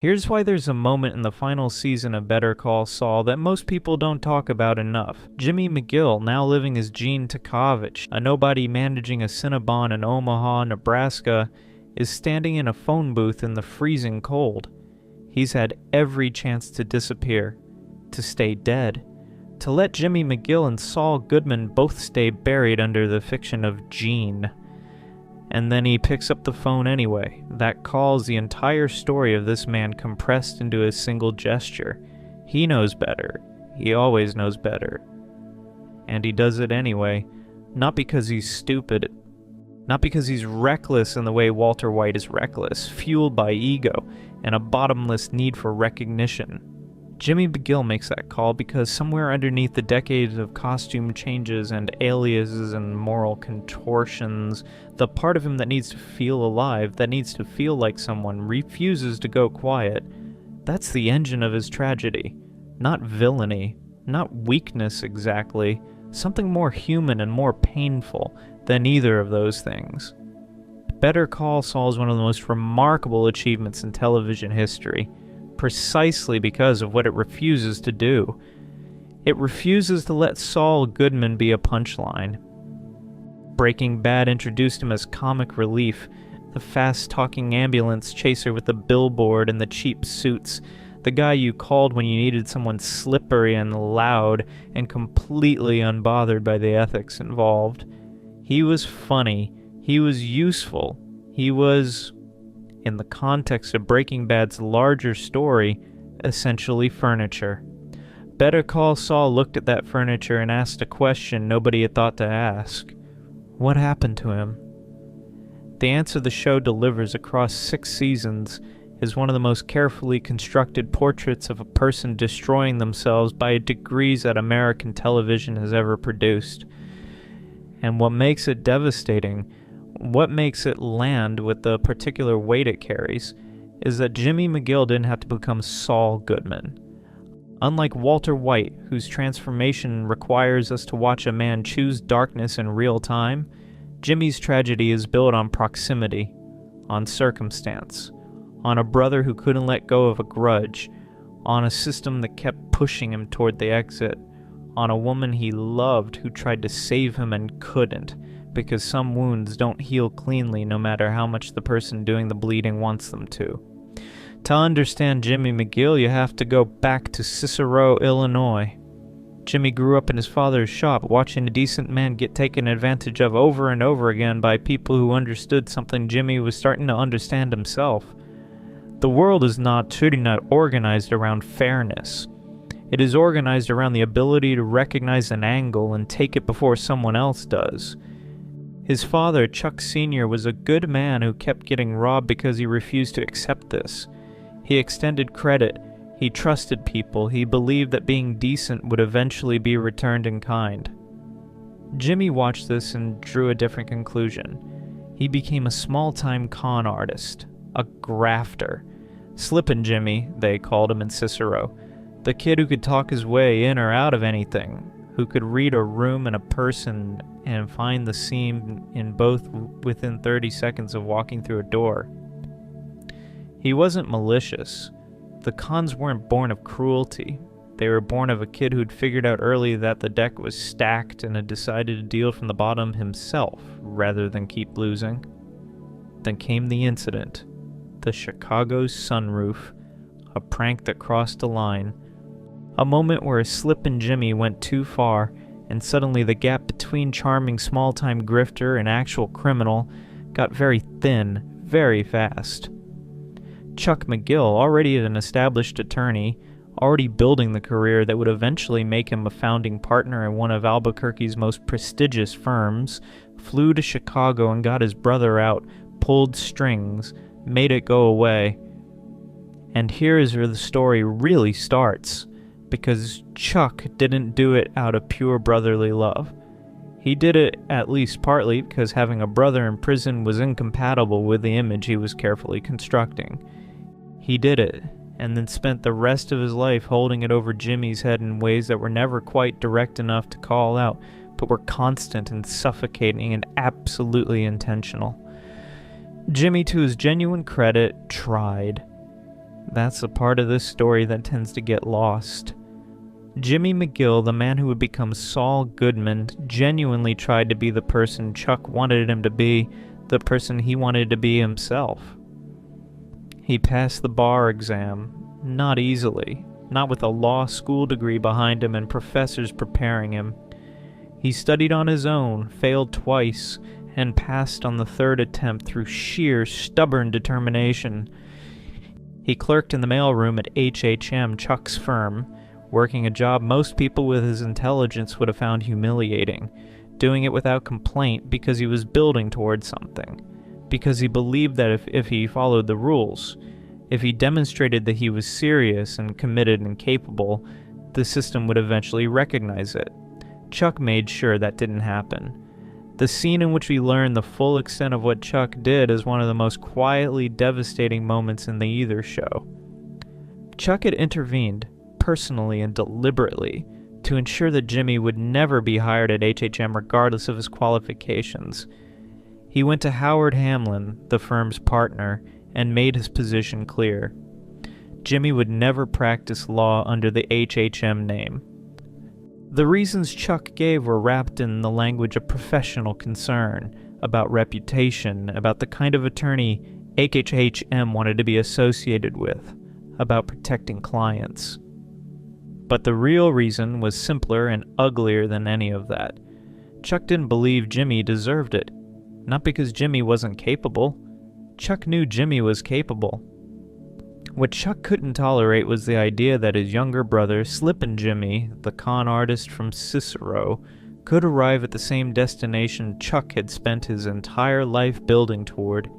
Here's why there's a moment in the final season of Better Call Saul that most people don't talk about enough. Jimmy McGill, now living as Gene Takavic, a nobody managing a Cinnabon in Omaha, Nebraska, is standing in a phone booth in the freezing cold. He's had every chance to disappear, to stay dead, to let Jimmy McGill and Saul Goodman both stay buried under the fiction of Gene. And then he picks up the phone anyway. That calls the entire story of this man compressed into a single gesture. He knows better. He always knows better. And he does it anyway, not because he's stupid, not because he's reckless in the way Walter White is reckless, fueled by ego and a bottomless need for recognition. Jimmy McGill makes that call because somewhere underneath the decades of costume changes and aliases and moral contortions, the part of him that needs to feel alive, that needs to feel like someone, refuses to go quiet. That's the engine of his tragedy. Not villainy, not weakness exactly, something more human and more painful than either of those things. Better Call Saul is one of the most remarkable achievements in television history, precisely because of what it refuses to do. It refuses to let Saul Goodman be a punchline. Breaking Bad introduced him as comic relief, the fast-talking ambulance chaser with the billboard and the cheap suits, the guy you called when you needed someone slippery and loud and completely unbothered by the ethics involved. He was funny, he was useful, he was, in the context of Breaking Bad's larger story, essentially furniture. Better Call Saul looked at that furniture and asked a question nobody had thought to ask. What happened to him? The answer the show delivers across 6 seasons is one of the most carefully constructed portraits of a person destroying themselves by degrees that American television has ever produced. And what makes it devastating, what makes it land with the particular weight it carries, is that Jimmy McGill didn't have to become Saul Goodman. Unlike Walter White, whose transformation requires us to watch a man choose darkness in real time, Jimmy's tragedy is built on proximity, on circumstance, on a brother who couldn't let go of a grudge, on a system that kept pushing him toward the exit, on a woman he loved who tried to save him and couldn't, because some wounds don't heal cleanly no matter how much the person doing the bleeding wants them to. To understand Jimmy McGill, you have to go back to Cicero, Illinois. Jimmy grew up in his father's shop, watching a decent man get taken advantage of over and over again by people who understood something Jimmy was starting to understand himself. The world is truly not organized around fairness. It is organized around the ability to recognize an angle and take it before someone else does. His father, Chuck Sr., was a good man who kept getting robbed because he refused to accept this. He extended credit, he trusted people, he believed that being decent would eventually be returned in kind. Jimmy watched this and drew a different conclusion. He became a small-time con artist, a grafter. Slippin' Jimmy, they called him in Cicero. The kid who could talk his way in or out of anything, who could read a room and a person and find the seam in both within 30 seconds of walking through a door. He wasn't malicious. The cons weren't born of cruelty. They were born of a kid who'd figured out early that the deck was stacked and had decided to deal from the bottom himself rather than keep losing. Then came the incident. The Chicago sunroof. A prank that crossed a line. A moment where a slippin' Jimmy went too far, and suddenly the gap between charming small-time grifter and actual criminal got very thin, very fast. Chuck McGill, already an established attorney, already building the career that would eventually make him a founding partner in one of Albuquerque's most prestigious firms, flew to Chicago and got his brother out, pulled strings, made it go away. And here is where the story really starts, because Chuck didn't do it out of pure brotherly love. He did it at least partly because having a brother in prison was incompatible with the image he was carefully constructing. He did it, and then spent the rest of his life holding it over Jimmy's head in ways that were never quite direct enough to call out, but were constant and suffocating and absolutely intentional. Jimmy, to his genuine credit, tried. That's the part of this story that tends to get lost. Jimmy McGill, the man who would become Saul Goodman, genuinely tried to be the person Chuck wanted him to be, the person he wanted to be himself. He passed the bar exam, not easily, not with a law school degree behind him and professors preparing him. He studied on his own, failed twice, and passed on the third attempt through sheer, stubborn determination. He clerked in the mailroom at HHM, Chuck's firm, working a job most people with his intelligence would have found humiliating, doing it without complaint because he was building towards something, because he believed that if he followed the rules, if he demonstrated that he was serious and committed and capable, the system would eventually recognize it. Chuck made sure that didn't happen. The scene in which we learn the full extent of what Chuck did is one of the most quietly devastating moments in the Either Show. Chuck had intervened, personally and deliberately, to ensure that Jimmy would never be hired at HHM regardless of his qualifications. He went to Howard Hamlin, the firm's partner, and made his position clear. Jimmy would never practice law under the HHM name. The reasons Chuck gave were wrapped in the language of professional concern, about reputation, about the kind of attorney HHM wanted to be associated with, about protecting clients. But the real reason was simpler and uglier than any of that. Chuck didn't believe Jimmy deserved it. Not because Jimmy wasn't capable. Chuck knew Jimmy was capable. What Chuck couldn't tolerate was the idea that his younger brother, Slippin' Jimmy, the con artist from Cicero, could arrive at the same destination Chuck had spent his entire life building toward,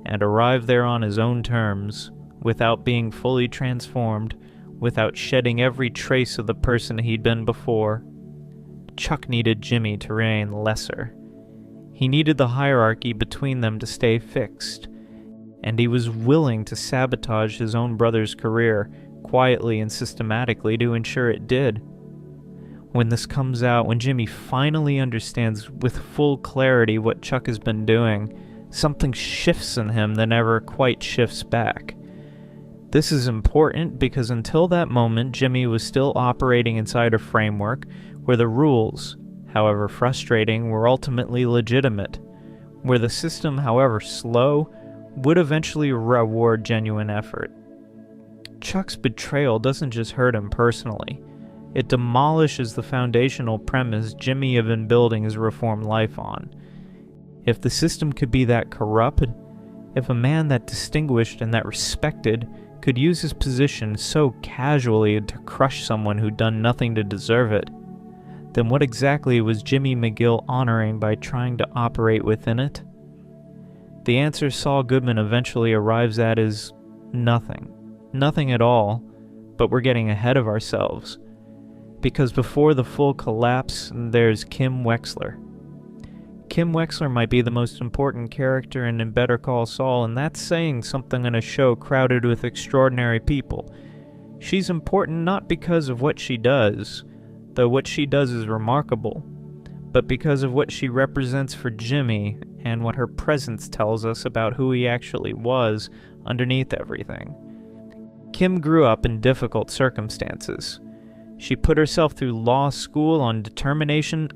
and arrive there on his own terms, without being fully transformed, without shedding every trace of the person he'd been before. Chuck needed Jimmy to reign lesser. He needed the hierarchy between them to stay fixed, and he was willing to sabotage his own brother's career, quietly and systematically, to ensure it did. When this comes out, when Jimmy finally understands with full clarity what Chuck has been doing, something shifts in him that never quite shifts back. This is important because until that moment, Jimmy was still operating inside a framework where the rules, however frustrating, were ultimately legitimate, where the system, however slow, would eventually reward genuine effort. Chuck's betrayal doesn't just hurt him personally. It demolishes the foundational premise Jimmy had been building his reformed life on. If the system could be that corrupt, if a man that distinguished and that respected could use his position so casually to crush someone who'd done nothing to deserve it, then what exactly was Jimmy McGill honoring by trying to operate within it? The answer Saul Goodman eventually arrives at is nothing. Nothing at all, but we're getting ahead of ourselves. Because before the full collapse, there's Kim Wexler. Kim Wexler might be the most important character in Better Call Saul, and that's saying something in a show crowded with extraordinary people. She's important not because of what she does, though what she does is remarkable, but because of what she represents for Jimmy and what her presence tells us about who he actually was underneath everything. Kim grew up in difficult circumstances. She put herself through law school on determination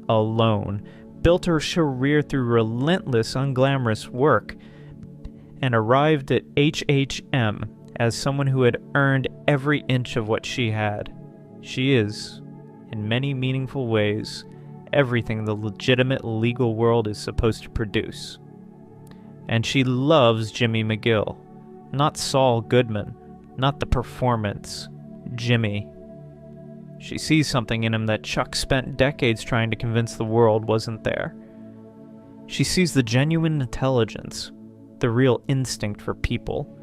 alone, built her career through relentless, unglamorous work, and arrived at HHM as someone who had earned every inch of what she had. She is, in many meaningful ways, everything the legitimate legal world is supposed to produce. And she loves Jimmy McGill, not Saul Goodman, not the performance, Jimmy. She sees something in him that Chuck spent decades trying to convince the world wasn't there. She sees the genuine intelligence, the real instinct for people,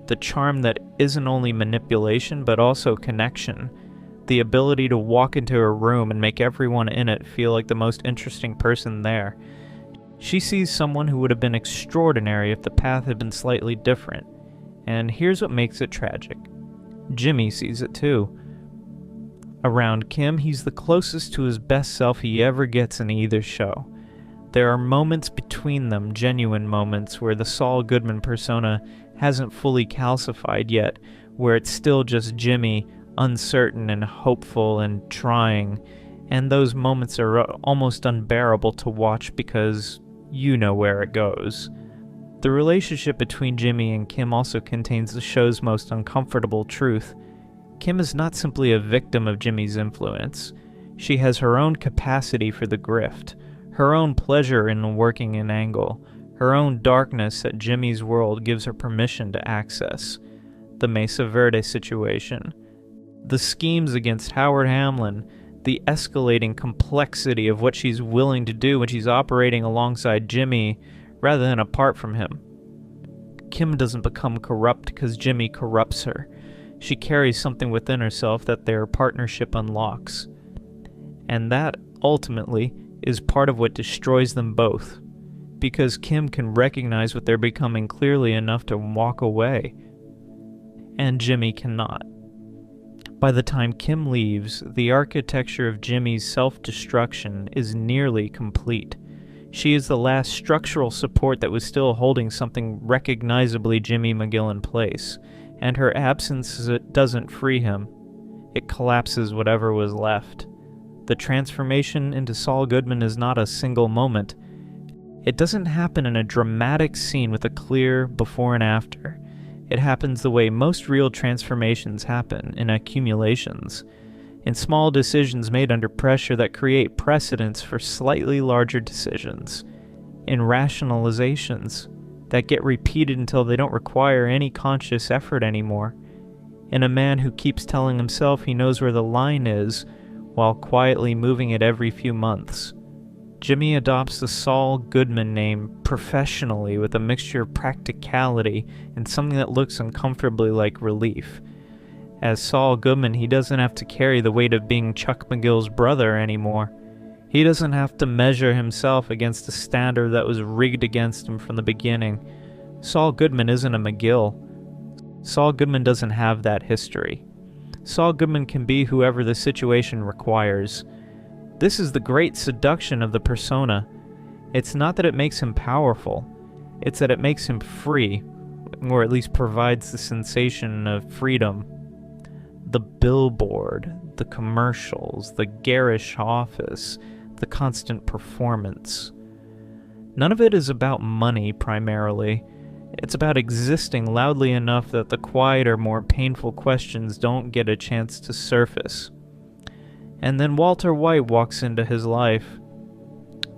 the charm that isn't only manipulation but also connection, the ability to walk into a room and make everyone in it feel like the most interesting person there. She sees someone who would have been extraordinary if the path had been slightly different. And here's what makes it tragic. Jimmy sees it too. Around Kim, he's the closest to his best self he ever gets in either show. There are moments between them, genuine moments, where the Saul Goodman persona hasn't fully calcified yet, where it's still just Jimmy, uncertain and hopeful and trying, and those moments are almost unbearable to watch because you know where it goes. The relationship between Jimmy and Kim also contains the show's most uncomfortable truth. Kim is not simply a victim of Jimmy's influence. She has her own capacity for the grift, her own pleasure in working an angle, her own darkness that Jimmy's world gives her permission to access. The Mesa Verde situation, the schemes against Howard Hamlin, the escalating complexity of what she's willing to do when she's operating alongside Jimmy rather than apart from him. Kim doesn't become corrupt because Jimmy corrupts her. She carries something within herself that their partnership unlocks. And that, ultimately, is part of what destroys them both. Because Kim can recognize what they're becoming clearly enough to walk away. And Jimmy cannot. By the time Kim leaves, the architecture of Jimmy's self-destruction is nearly complete. She is the last structural support that was still holding something recognizably Jimmy McGill in place, and her absence doesn't free him. It collapses whatever was left. The transformation into Saul Goodman is not a single moment. It doesn't happen in a dramatic scene with a clear before and after. It happens the way most real transformations happen, in accumulations, in small decisions made under pressure that create precedents for slightly larger decisions, in rationalizations that get repeated until they don't require any conscious effort anymore, in a man who keeps telling himself he knows where the line is while quietly moving it every few months. Jimmy adopts the Saul Goodman name professionally with a mixture of practicality and something that looks uncomfortably like relief. As Saul Goodman, he doesn't have to carry the weight of being Chuck McGill's brother anymore. He doesn't have to measure himself against a standard that was rigged against him from the beginning. Saul Goodman isn't a McGill. Saul Goodman doesn't have that history. Saul Goodman can be whoever the situation requires. This is the great seduction of the persona. It's not that it makes him powerful, it's that it makes him free, or at least provides the sensation of freedom. The billboard, the commercials, the garish office, the constant performance. None of it is about money primarily. It's about existing loudly enough that the quieter, more painful questions don't get a chance to surface. And then Walter White walks into his life.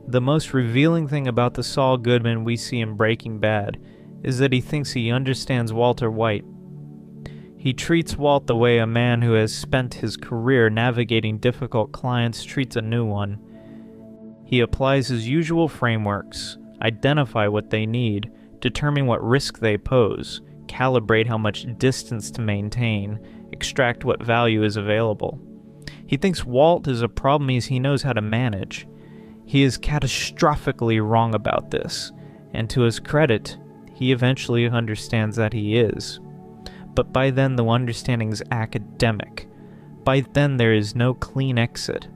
The most revealing thing about the Saul Goodman we see in Breaking Bad is that he thinks he understands Walter White. He treats Walt the way a man who has spent his career navigating difficult clients treats a new one. He applies his usual frameworks, identify what they need, determine what risk they pose, calibrate how much distance to maintain, extract what value is available. He thinks Walt is a problem he knows how to manage. He is catastrophically wrong about this, and to his credit, he eventually understands that he is. But by then the understanding is academic. By then there is no clean exit.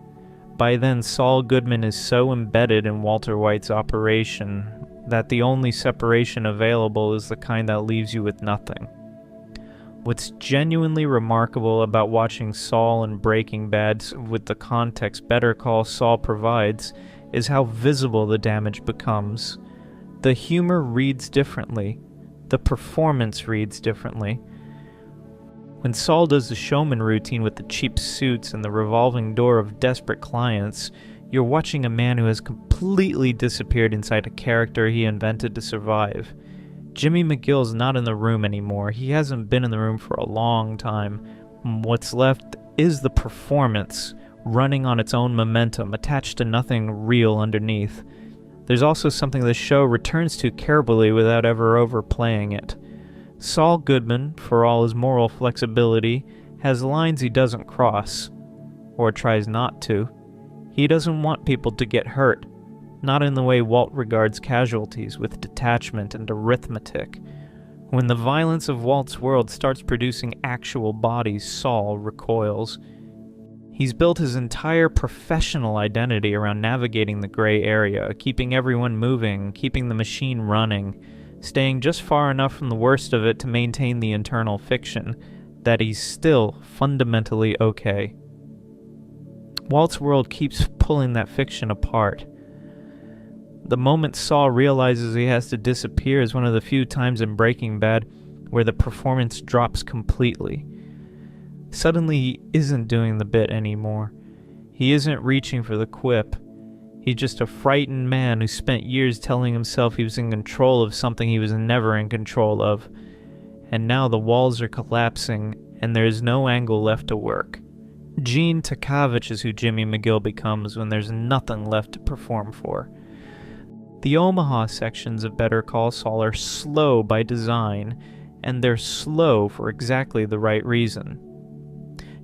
By then Saul Goodman is so embedded in Walter White's operation that the only separation available is the kind that leaves you with nothing. What's genuinely remarkable about watching Saul and Breaking Bad with the context Better Call Saul provides is how visible the damage becomes. The humor reads differently. The performance reads differently. When Saul does the showman routine with the cheap suits and the revolving door of desperate clients, you're watching a man who has completely disappeared inside a character he invented to survive. Jimmy McGill's not in the room anymore. He hasn't been in the room for a long time. What's left is the performance, running on its own momentum, attached to nothing real underneath. There's also something the show returns to carefully without ever overplaying it. Saul Goodman, for all his moral flexibility, has lines he doesn't cross, or tries not to. He doesn't want people to get hurt, not in the way Walt regards casualties, with detachment and arithmetic. When the violence of Walt's world starts producing actual bodies, Saul recoils. He's built his entire professional identity around navigating the gray area, keeping everyone moving, keeping the machine running, staying just far enough from the worst of it to maintain the internal fiction that he's still fundamentally okay. Walt's world keeps pulling that fiction apart. The moment Saul realizes he has to disappear is one of the few times in Breaking Bad where the performance drops completely. Suddenly he isn't doing the bit anymore. He isn't reaching for the quip. He's just a frightened man who spent years telling himself he was in control of something he was never in control of. And now the walls are collapsing and there is no angle left to work. Gene Takavic is who Jimmy McGill becomes when there's nothing left to perform for. The Omaha sections of Better Call Saul are slow by design, and they're slow for exactly the right reason.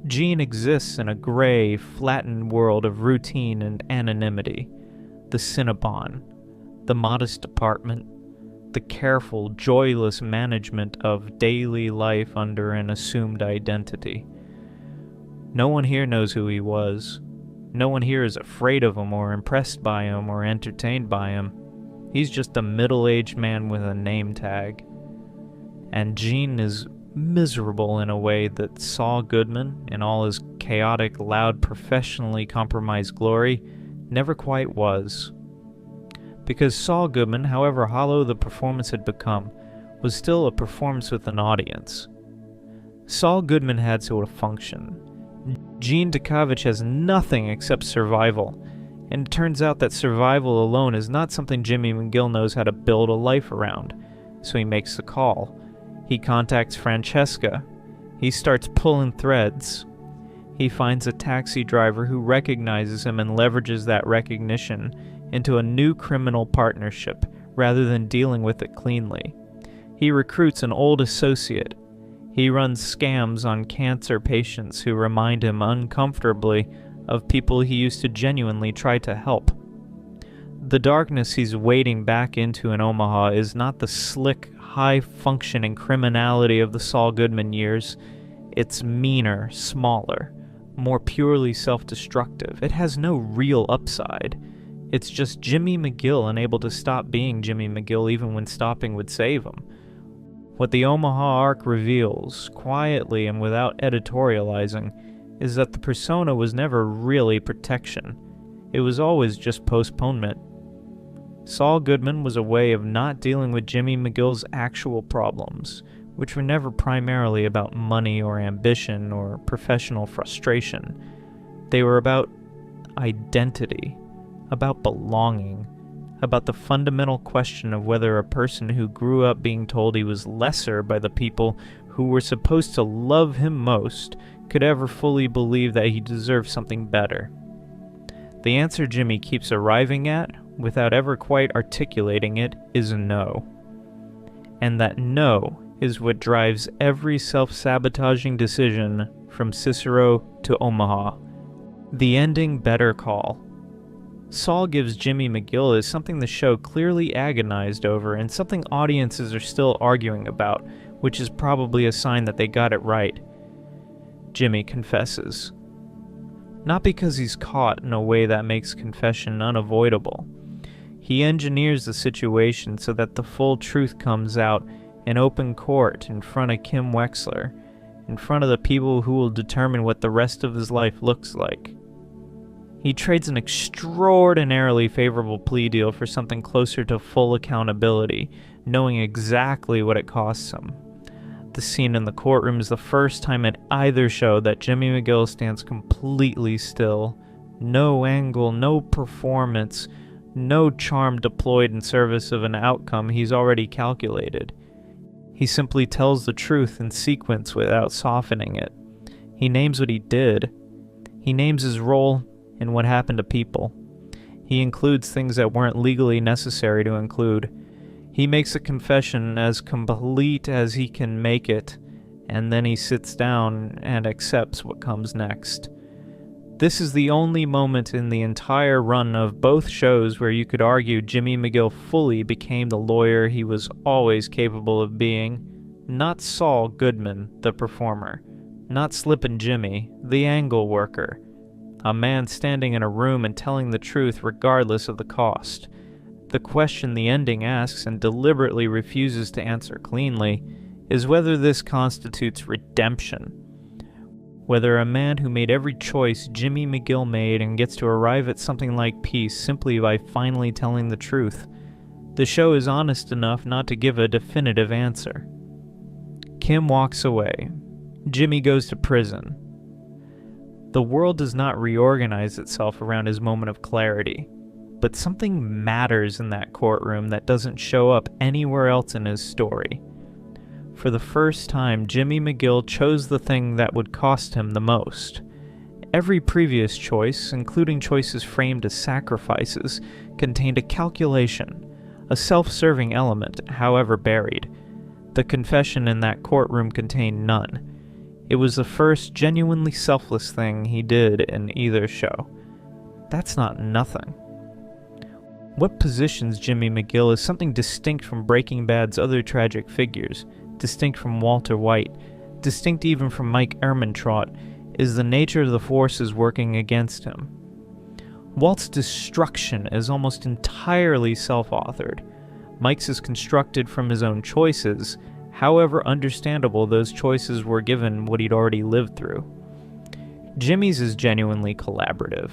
Gene exists in a gray, flattened world of routine and anonymity. The Cinnabon, the modest apartment, the careful, joyless management of daily life under an assumed identity. No one here knows who he was. No one here is afraid of him or impressed by him or entertained by him. He's just a middle-aged man with a name tag. And Gene is miserable in a way that Saul Goodman, in all his chaotic, loud, professionally compromised glory, never quite was. Because Saul Goodman, however hollow the performance had become, was still a performance with an audience. Saul Goodman had to function. Gene Takavic has nothing except survival, and it turns out that survival alone is not something Jimmy McGill knows how to build a life around, so he makes the call. He contacts Francesca. He starts pulling threads. He finds a taxi driver who recognizes him and leverages that recognition into a new criminal partnership rather than dealing with it cleanly. He recruits an old associate. He runs scams on cancer patients who remind him uncomfortably of people he used to genuinely try to help. The darkness he's wading back into in Omaha is not the slick, high-functioning criminality of the Saul Goodman years. It's meaner, smaller, more purely self-destructive. It has no real upside. It's just Jimmy McGill unable to stop being Jimmy McGill even when stopping would save him. What the Omaha arc reveals, quietly and without editorializing, is that the persona was never really protection. It was always just postponement. Saul Goodman was a way of not dealing with Jimmy McGill's actual problems, which were never primarily about money or ambition or professional frustration. They were about identity, about belonging, about the fundamental question of whether a person who grew up being told he was lesser by the people who were supposed to love him most could ever fully believe that he deserved something better. The answer Jimmy keeps arriving at, without ever quite articulating it, is no. And that no is what drives every self-sabotaging decision from Cicero to Omaha. The ending Better Call. Saul gives Jimmy McGill is something the show clearly agonized over and something audiences are still arguing about, which is probably a sign that they got it right. Jimmy confesses. Not because he's caught in a way that makes confession unavoidable. He engineers the situation so that the full truth comes out in open court in front of Kim Wexler, in front of the people who will determine what the rest of his life looks like. He trades an extraordinarily favorable plea deal for something closer to full accountability, knowing exactly what it costs him. The scene in the courtroom is the first time in either show that Jimmy McGill stands completely still. No angle, no performance, no charm deployed in service of an outcome he's already calculated. He simply tells the truth in sequence without softening it. He names what he did. He names his role in what happened to people. He includes things that weren't legally necessary to include. He makes a confession as complete as he can make it, and then he sits down and accepts what comes next. This is the only moment in the entire run of both shows where you could argue Jimmy McGill fully became the lawyer he was always capable of being. Not Saul Goodman, the performer. Not Slippin' Jimmy, the angle worker. A man standing in a room and telling the truth regardless of the cost. The question the ending asks and deliberately refuses to answer cleanly is whether this constitutes redemption. Whether a man who made every choice Jimmy McGill made and gets to arrive at something like peace simply by finally telling the truth. The show is honest enough not to give a definitive answer. Kim walks away. Jimmy goes to prison. The world does not reorganize itself around his moment of clarity, but something matters in that courtroom that doesn't show up anywhere else in his story. For the first time, Jimmy McGill chose the thing that would cost him the most. Every previous choice, including choices framed as sacrifices, contained a calculation, a self-serving element, however buried. The confession in that courtroom contained none. It was the first genuinely selfless thing he did in either show. That's not nothing. What positions Jimmy McGill as something distinct from Breaking Bad's other tragic figures, distinct from Walter White, distinct even from Mike Ehrmantraut, is the nature of the forces working against him. Walt's destruction is almost entirely self-authored. Mike's is constructed from his own choices, however understandable those choices were given what he'd already lived through. Jimmy's is genuinely collaborative.